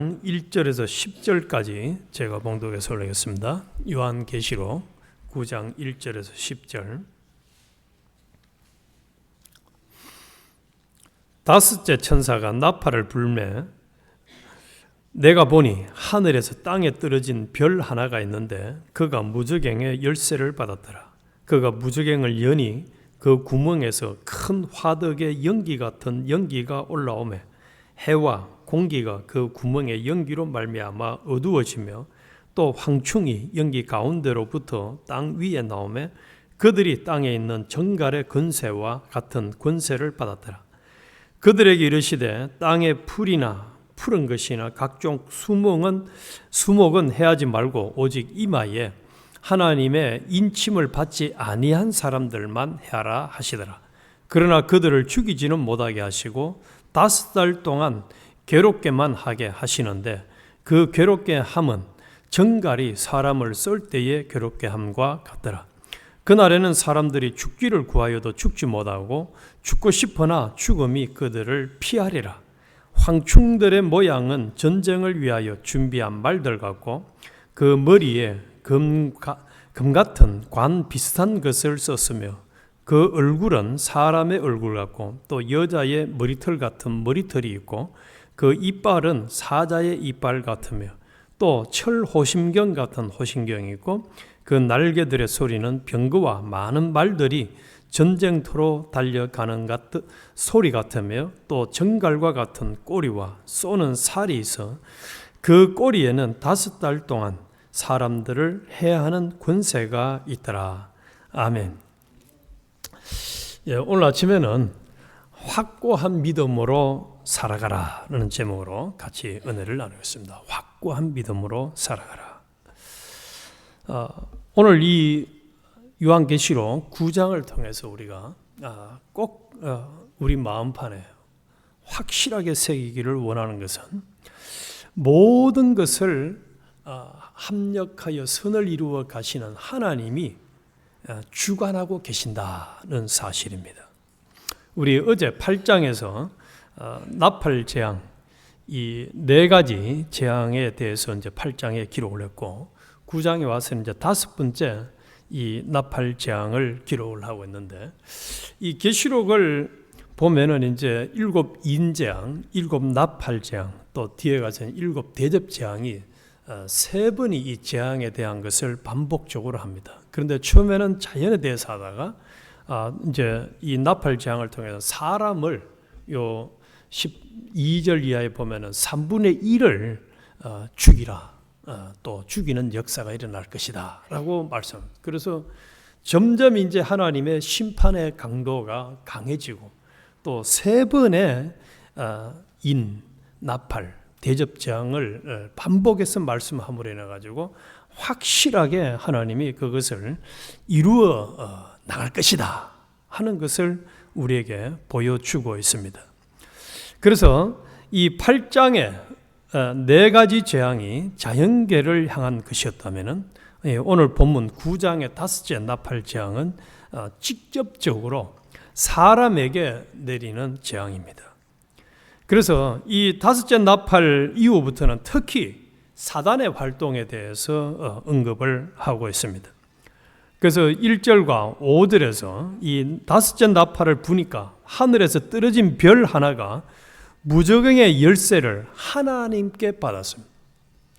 1절에서 10절까지 제가 봉독해서 올리겠습니다. 요한계시록 9장 1절에서 10절. 다섯째 천사가 나팔을 불매 내가 보니 하늘에서 땅에 떨어진 별 하나가 있는데 그가 무저갱의 열쇠를 받았더라. 그가 무저갱을 여니 그 구멍에서 큰 화덕의 연기 같은 연기가 올라오매 해와 공기가 그 구멍의 연기로 말미암아 어두워지며 또 황충이 연기 가운데로부터 땅 위에 나오매 그들이 땅에 있는 정갈의 권세와 같은 권세를 받았더라. 그들에게 이르시되 땅의 풀이나 푸른 것이나 각종 수목은 해하지 말고 오직 이마에 하나님의 인침을 받지 아니한 사람들만 해하라 하시더라. 그러나 그들을 죽이지는 못하게 하시고 5달 동안 괴롭게만 하게 하시는데 그 괴롭게 함은 정갈이 사람을 쏠 때에 괴롭게 함과 같더라. 그날에는 사람들이 죽기를 구하여도 죽지 못하고 죽고 싶으나 죽음이 그들을 피하리라. 황충들의 모양은 전쟁을 위하여 준비한 말들 같고 그 머리에 금 같은 관 비슷한 것을 썼으며 그 얼굴은 사람의 얼굴 같고 또 여자의 머리털 같은 머리털이 있고 그 이빨은 사자의 이빨 같으며 또 철 호심경 같은 호심경이 있고 그 날개들의 소리는 병거와 많은 말들이 전쟁터로 달려가는 소리 같으며 또 정갈과 같은 꼬리와 쏘는 살이 있어 그 꼬리에는 5달 동안 사람들을 해하는 권세가 있더라. 아멘. 오늘 아침에는 확고한 믿음으로 살아가라라는 제목으로 같이 은혜를 나누겠습니다. 확고한 믿음으로 살아가라. 오늘 이 요한계시록 9장을 통해서 우리가 꼭 우리 마음판에 확실하게 새기기를 원하는 것은 모든 것을 합력하여 선을 이루어 가시는 하나님이 주관하고 계신다는 사실입니다. 우리 어제 8장에서 나팔 재앙 이 4가지 재앙에 대해서 이제 8장에 기록을 했고 9장에 와서는 이제 5번째 이 나팔 재앙을 기록을 하고 있는데 이 계시록을 보면은 이제 7 인재앙, 7 나팔 재앙, 또 뒤에 가서는 7 대접 재앙이 3번이 이 재앙에 대한 것을 반복적으로 합니다. 그런데 처음에는 자연에 대해서 하다가 이제 이 나팔 재앙을 통해서 사람을 요 12절 이하에 보면은 3분의 1을 죽이라. 또 죽이는 역사가 일어날 것이다 라고 말씀합니다. 그래서 점점 이제 하나님의 심판의 강도가 강해지고 또 3번의 나팔, 대접장을 반복해서 말씀함으로 인해 가지고 확실하게 하나님이 그것을 이루어 나갈 것이다 하는 것을 우리에게 보여주고 있습니다. 그래서 이 8장에 4가지 재앙이 자연계를 향한 것이었다면 오늘 본문 9장의 5째 나팔 재앙은 직접적으로 사람에게 내리는 재앙입니다. 그래서 이 5째 나팔 이후부터는 특히 사단의 활동에 대해서 언급을 하고 있습니다. 그래서 1절과 5절에서 이 5째 나팔을 부니까 하늘에서 떨어진 별 하나가 무저갱의 열쇠를 하나님께 받았습니다.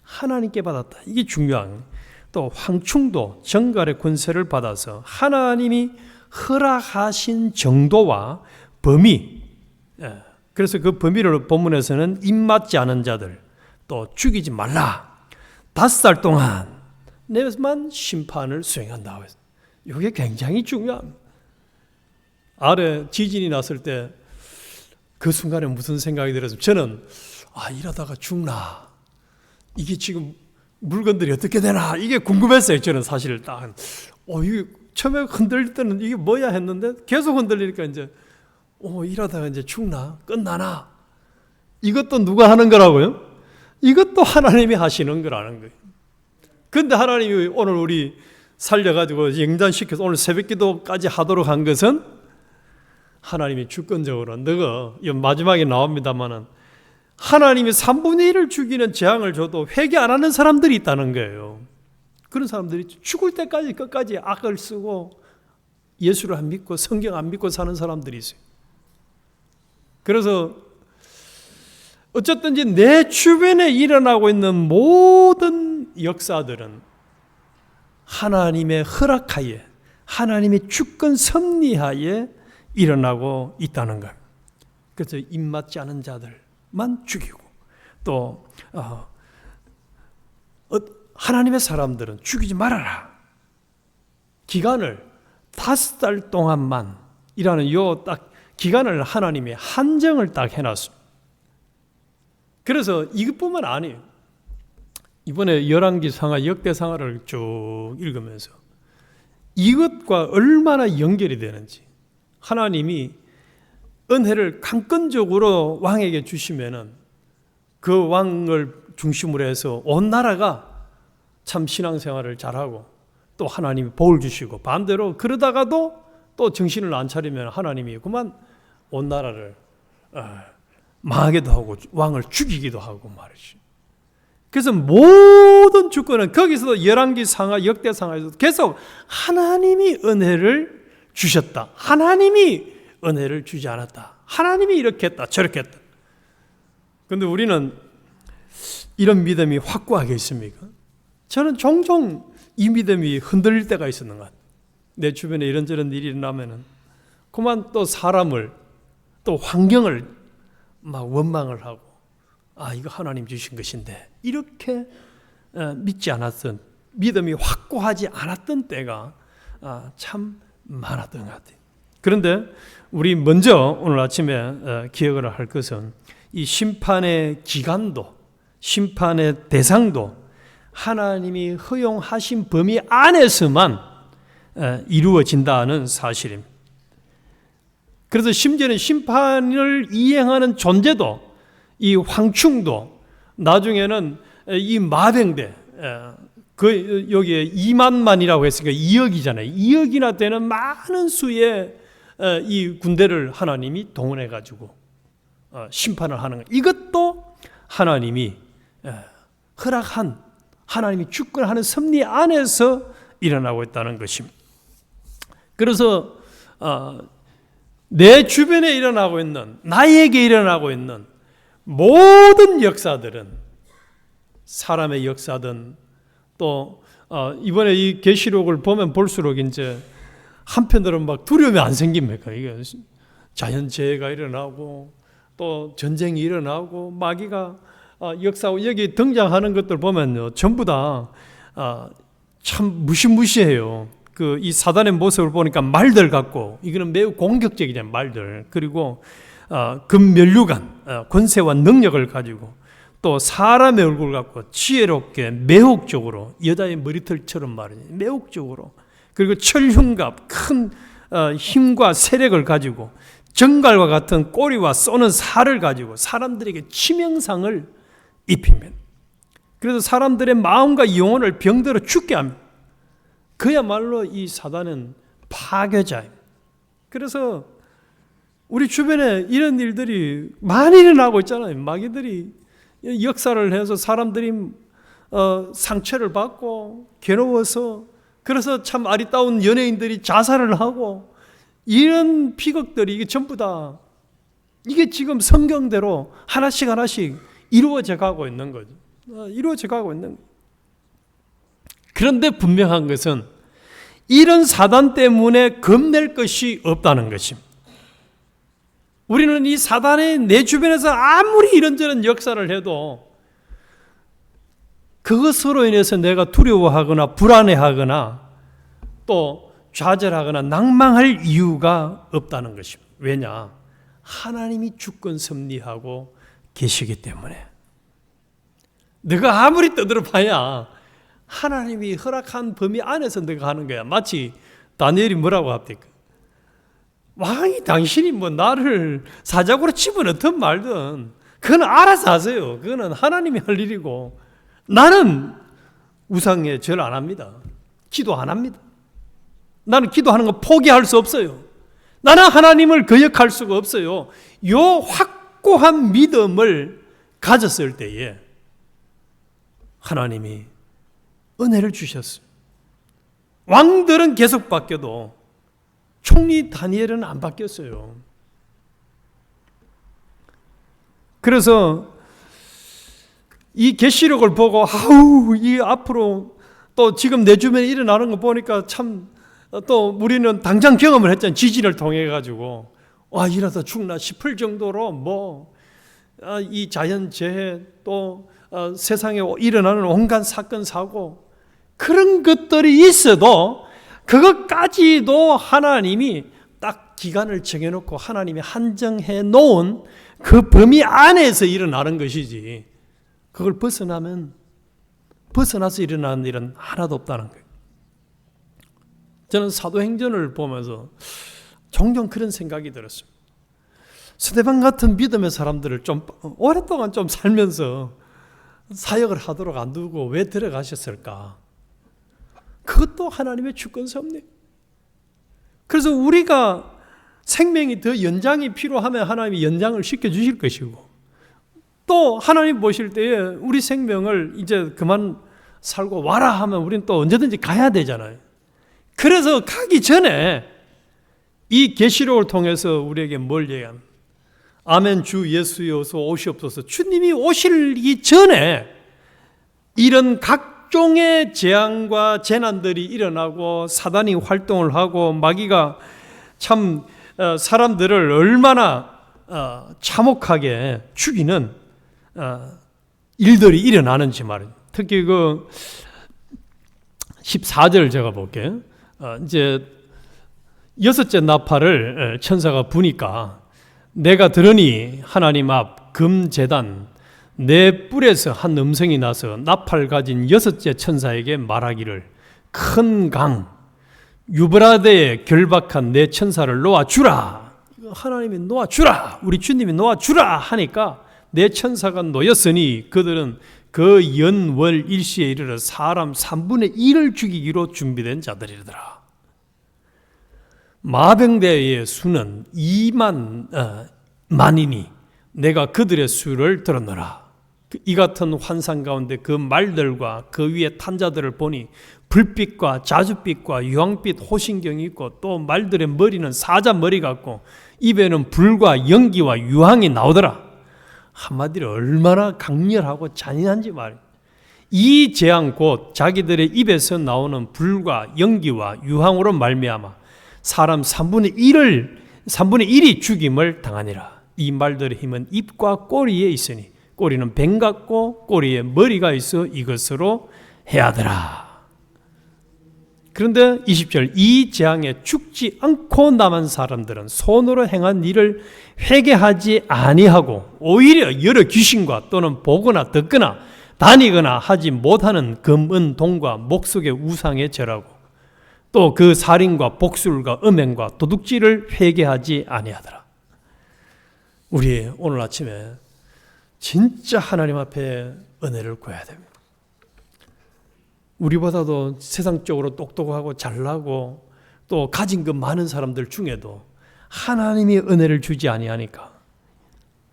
하나님께 받았다. 이게 중요한. 또 황충도 정갈의 권세를 받아서 하나님이 허락하신 정도와 범위. 그래서 그 범위를 본문에서는 입맞지 않은 자들 또 죽이지 말라. 5달 동안 내만 심판을 수행한다고 했어요. 이게 굉장히 중요합니다. 아래 지진이 났을 때 그 순간에 무슨 생각이 들어서 저는 이러다가 죽나 이게 지금 물건들이 어떻게 되나 이게 궁금했어요. 저는 사실 딱 이게 처음에 흔들릴 때는 이게 뭐야 했는데 계속 흔들리니까 이제 이러다가 이제 죽나 끝나나 이것도 누가 하는 거라고요? 이것도 하나님이 하시는 거라는 거예요. 그런데 하나님이 오늘 우리 살려가지고 영단시켜서 오늘 새벽기도까지 하도록 한 것은 하나님이 주권적으로 너가 마지막에 나옵니다만은 하나님이 3분의 1을 죽이는 재앙을 줘도 회개 안 하는 사람들이 있다는 거예요. 그런 사람들이 죽을 때까지 끝까지 악을 쓰고 예수를 안 믿고 성경 안 믿고 사는 사람들이 있어요. 그래서 어쨌든지 내 주변에 일어나고 있는 모든 역사들은 하나님의 허락하에, 하나님의 주권 섭리하에 일어나고 있다는 것. 그래서 입맞지 않은 자들만 죽이고, 또 하나님의 사람들은 죽이지 말아라. 기간을 5달 동안만 이라는 요 딱 기간을 하나님이 한정을 딱 해놨습니다. 그래서 이것뿐만 아니에요. 이번에 열왕기상하 역대상하를 쭉 읽으면서 이것과 얼마나 연결이 되는지, 하나님이 은혜를 강권적으로 왕에게 주시면은 그 왕을 중심으로 해서 온 나라가 참 신앙생활을 잘하고 또 하나님이 복을 주시고, 반대로 그러다가도 또 정신을 안 차리면 하나님이 그만 온 나라를 망하게도 하고 왕을 죽이기도 하고 말이지. 그래서 모든 주권은 거기서도 열왕기상하 역대상하에서도 계속 하나님이 은혜를 주셨다, 하나님이 은혜를 주지 않았다, 하나님이 이렇게 했다 저렇게 했다. 그런데 우리는 이런 믿음이 확고하게 있습니까? 저는 종종 이 믿음이 흔들릴 때가 있었는 것 같아요. 내 주변에 이런저런 일이 일어나면은 그만 또 사람을 또 환경을 막 원망을 하고, 이거 하나님 주신 것인데, 이렇게 믿지 않았던, 믿음이 확고하지 않았던 때가 참 많았던 것 같아요. 그런데 우리 먼저 오늘 아침에 기억을 할 것은 이 심판의 기간도, 심판의 대상도 하나님이 허용하신 범위 안에서만 이루어진다는 사실입니다. 그래서 심지어는 심판을 이행하는 존재도, 이 황충도 나중에는 이 마병대, 여기에 2만만이라고 했으니까 2억이잖아요. 2억이나 되는 많은 수의 이 군대를 하나님이 동원해 가지고 심판을 하는 것. 이것도 하나님이 허락한, 하나님이 주권하는 섭리 안에서 일어나고 있다는 것입니다. 그래서 내 주변에 일어나고 있는, 나에게 일어나고 있는 모든 역사들은, 사람의 역사든 또 이번에 이 계시록을 보면 볼수록 이제 한편으로는 막 두려움이 안 생깁니까? 이게 자연재해가 일어나고 또 전쟁이 일어나고 마귀가 역사하고 여기 등장하는 것들 보면요, 전부 다 참 무시무시해요. 이 사단의 모습을 보니까 말들 같고, 이거는 매우 공격적이잖아요, 말들. 그리고 금면류관, 권세와 능력을 가지고, 또 사람의 얼굴 갖고 지혜롭게 매혹적으로, 여자의 머리털처럼 말이죠, 매혹적으로, 그리고 철흉갑, 큰 힘과 세력을 가지고, 정갈과 같은 꼬리와 쏘는 살을 가지고 사람들에게 치명상을 입힙니다. 그래서 사람들의 마음과 영혼을 병들어 죽게 합니다. 그야말로 이 사단은 파괴자입니다. 그래서 우리 주변에 이런 일들이 많이 일어나고 있잖아요. 마귀들이 역사를 해서 사람들이 상처를 받고 괴로워서, 그래서 참 아리따운 연예인들이 자살을 하고, 이런 비극들이 이게 전부 다 이게 지금 성경대로 하나씩 하나씩 이루어져 가고 있는 거죠. 이루어져 가고 있는 거죠. 그런데 분명한 것은 이런 사단 때문에 겁낼 것이 없다는 것입니다. 우리는 이 사단이 내 주변에서 아무리 이런저런 역사를 해도 그것으로 인해서 내가 두려워하거나 불안해하거나 또 좌절하거나 낭망할 이유가 없다는 것입니다. 왜냐? 하나님이 주권 섭리하고 계시기 때문에. 내가 아무리 떠들어 봐야 하나님이 허락한 범위 안에서 내가 하는 거야. 마치 다니엘이 뭐라고 합니까? 왕이 당신이 뭐 나를 사자고로 집어넣든 말든 그건 알아서 하세요. 그거는 하나님이 할 일이고, 나는 우상에 절 안 합니다. 기도 안 합니다. 나는 기도하는 거 포기할 수 없어요. 나는 하나님을 거역할 수가 없어요. 요 확고한 믿음을 가졌을 때에 하나님이 은혜를 주셨어요. 왕들은 계속 바뀌어도 총리 다니엘은 안 바뀌었어요. 그래서 이 계시록을 보고 이 앞으로 또 지금 내 주변에 일어나는 거 보니까 참 또 우리는 당장 경험을 했잖아요. 지진을 통해 가지고 이러다 죽나 싶을 정도로 이 자연재해 또 세상에 일어나는 온갖 사건 사고 그런 것들이 있어도 그것까지도 하나님이 딱 기간을 정해놓고 하나님이 한정해 놓은 그 범위 안에서 일어나는 것이지 그걸 벗어나서 일어나는 일은 하나도 없다는 거예요. 저는 사도행전을 보면서 종종 그런 생각이 들었어요. 스데반 같은 믿음의 사람들을 좀 오랫동안 좀 살면서 사역을 하도록 안 두고 왜 들어가셨을까? 그것도 하나님의 주권 섭리. 그래서 우리가 생명이 더 연장이 필요하면 하나님이 연장을 시켜주실 것이고 또 하나님 보실 때에 우리 생명을 이제 그만 살고 와라 하면 우리는 또 언제든지 가야 되잖아요. 그래서 가기 전에 이 계시록을 통해서 우리에게 뭘 얘기합니까? 아멘 주 예수여서 오시옵소서. 주님이 오시기 전에 이런 각종의 재앙과 재난들이 일어나고 사단이 활동을 하고 마귀가 참 사람들을 얼마나 참혹하게 죽이는 일들이 일어나는지 말이에요. 특히 그 14절 제가 볼게요. 이제 여섯째 나팔을 천사가 부니까 내가 들으니 하나님 앞 금제단 내 뿔에서 한 음성이 나서 나팔 가진 여섯째 천사에게 말하기를 큰 강 유브라데에 결박한 내 천사를 놓아주라. 하나님이 놓아주라. 우리 주님이 놓아주라 하니까 내 천사가 놓였으니 그들은 그 연월 일시에 이르러 사람 3분의 1을 죽이기로 준비된 자들이더라. 마병대의 수는 2만이니 내가 그들의 수를 들었노라. 이 같은 환상 가운데 그 말들과 그 위에 탄 자들을 보니 불빛과 자줏빛과 유황빛 호신경이 있고 또 말들의 머리는 사자 머리 같고 입에는 불과 연기와 유황이 나오더라. 한마디로 얼마나 강렬하고 잔인한지 말이에요. 이 재앙 곧 자기들의 입에서 나오는 불과 연기와 유황으로 말미암아 사람 3분의 1이 죽임을 당하니라. 이 말들의 힘은 입과 꼬리에 있으니 꼬리는 뱀 같고 꼬리에 머리가 있어 이것으로 해하더라. 그런데 20절 이 재앙에 죽지 않고 남은 사람들은 손으로 행한 일을 회개하지 아니하고 오히려 여러 귀신과 또는 보거나 듣거나 다니거나 하지 못하는 금, 은, 동과 목석의 우상에 절하고 또 그 살인과 복술과 음행과 도둑질을 회개하지 아니하더라. 우리 오늘 아침에 진짜 하나님 앞에 은혜를 구해야 됩니다. 우리보다도 세상적으로 똑똑하고 잘나고 또 가진 것 많은 사람들 중에도 하나님이 은혜를 주지 아니하니까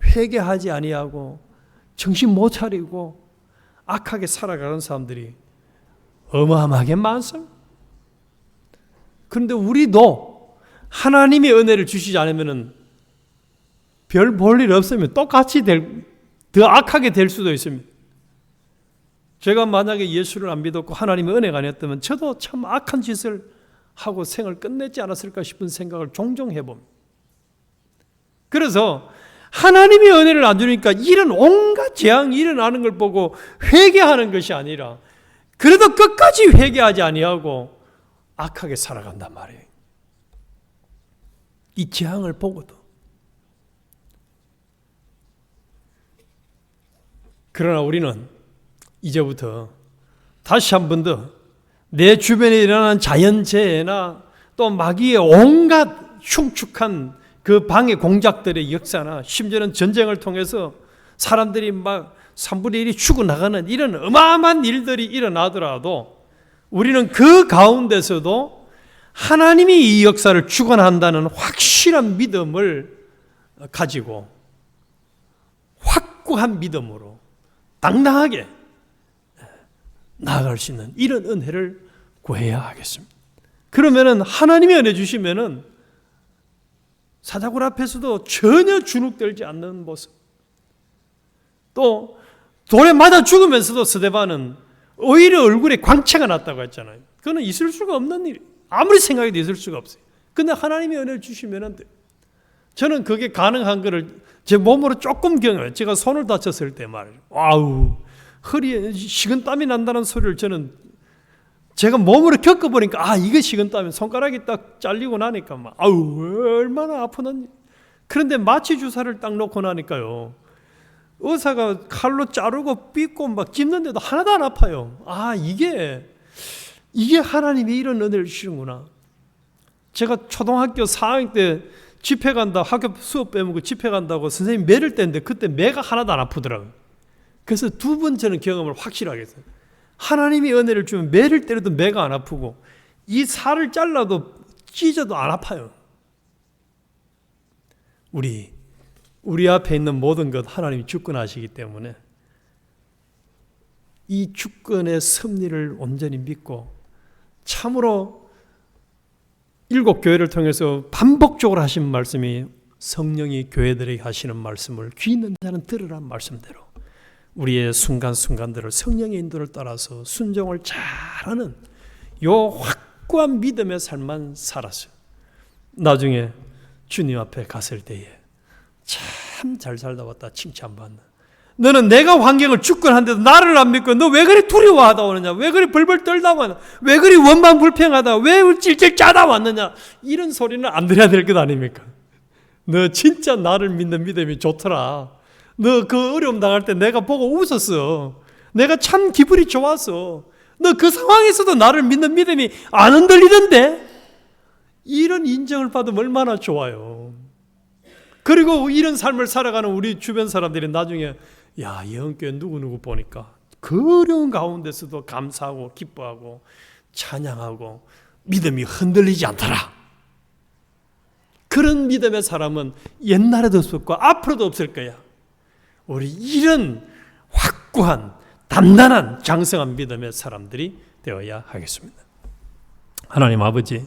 회개하지 아니하고 정신 못 차리고 악하게 살아가는 사람들이 어마어마하게 많습니다. 그런데 우리도 하나님이 은혜를 주시지 않으면 별 볼 일 없으면 똑같이 더 악하게 될 수도 있습니다. 제가 만약에 예수를 안 믿었고 하나님의 은혜가 아니었다면 저도 참 악한 짓을 하고 생을 끝냈지 않았을까 싶은 생각을 종종 해봅니다. 그래서 하나님이 은혜를 안 주니까 이런 온갖 재앙이 일어나는 걸 보고 회개하는 것이 아니라 그래도 끝까지 회개하지 아니하고 악하게 살아간단 말이에요. 이 재앙을 보고도. 그러나 우리는 이제부터 다시 한 번 더 내 주변에 일어나는 자연재해나 또 마귀의 온갖 흉측한 그 방해 공작들의 역사나 심지어는 전쟁을 통해서 사람들이 막 3분의 1이 죽어나가는 이런 어마어마한 일들이 일어나더라도 우리는 그 가운데서도 하나님이 이 역사를 주관한다는 확실한 믿음을 가지고 확고한 믿음으로 당당하게 나아갈 수 있는 이런 은혜를 구해야 하겠습니다. 그러면은 하나님이 은혜 주시면은 사자굴 앞에서도 전혀 주눅들지 않는 모습. 또 돌에 맞아 죽으면서도 스데반은 오히려 얼굴에 광채가 났다고 했잖아요. 그거는 있을 수가 없는 일이에요. 아무리 생각해도 있을 수가 없어요. 근데 하나님이 은혜를 주시면 안 돼요. 저는 그게 가능한 거를 제 몸으로 조금 경험해요. 제가 손을 다쳤을 때 말이에요. 와우, 허리에 식은땀이 난다는 소리를 저는 제가 몸으로 겪어보니까 이게 식은땀이 손가락이 딱 잘리고 나니까 막 얼마나 아프는지. 그런데 마취 주사를 딱 놓고 나니까요, 의사가 칼로 자르고 삐고 막 찝는데도 하나도 안 아파요. 이게 하나님이 이런 은혜를 주시는구나. 제가 초등학교 4학년 때 집회 간다, 학교 수업 빼먹고 집회 간다고 선생님 매를 떼는데 그때 매가 하나도 안 아프더라고요. 그래서 두 번 저는 경험을 확실하게 했어요. 하나님이 은혜를 주면 매를 때려도 매가 안 아프고 이 살을 잘라도 찢어도 안 아파요. 우리 앞에 있는 모든 것 하나님이 주권하시기 때문에 이 주권의 섭리를 온전히 믿고 참으로 7교회를 통해서 반복적으로 하신 말씀이 성령이 교회들에게 하시는 말씀을 귀 있는 자는 들으란 말씀대로 우리의 순간순간들을 성령의 인도를 따라서 순종을 잘하는 요 확고한 믿음의 삶만 살았어요. 나중에 주님 앞에 갔을 때에 참 잘 살다 왔다 칭찬받는, 너는 내가 환경을 주권한데도 나를 안 믿고 너 왜 그리 두려워하다 오느냐, 왜 그리 벌벌 떨다 왔느냐, 왜 그리 원망불평하다, 왜 찔찔 짜다 왔느냐, 이런 소리는 안 들어야 될 것 아닙니까? 너 진짜 나를 믿는 믿음이 좋더라. 너 그 어려움 당할 때 내가 보고 웃었어. 내가 참 기분이 좋았어. 너 그 상황에서도 나를 믿는 믿음이 안 흔들리던데? 이런 인정을 받으면 얼마나 좋아요. 그리고 이런 삶을 살아가는 우리 주변 사람들이 나중에 예언교회 누구누구 보니까 그 어려운 가운데서도 감사하고 기뻐하고 찬양하고 믿음이 흔들리지 않더라. 그런 믿음의 사람은 옛날에도 없었고 앞으로도 없을 거야. 우리 이런 확고한 단단한 장성한 믿음의 사람들이 되어야 하겠습니다. 하나님 아버지,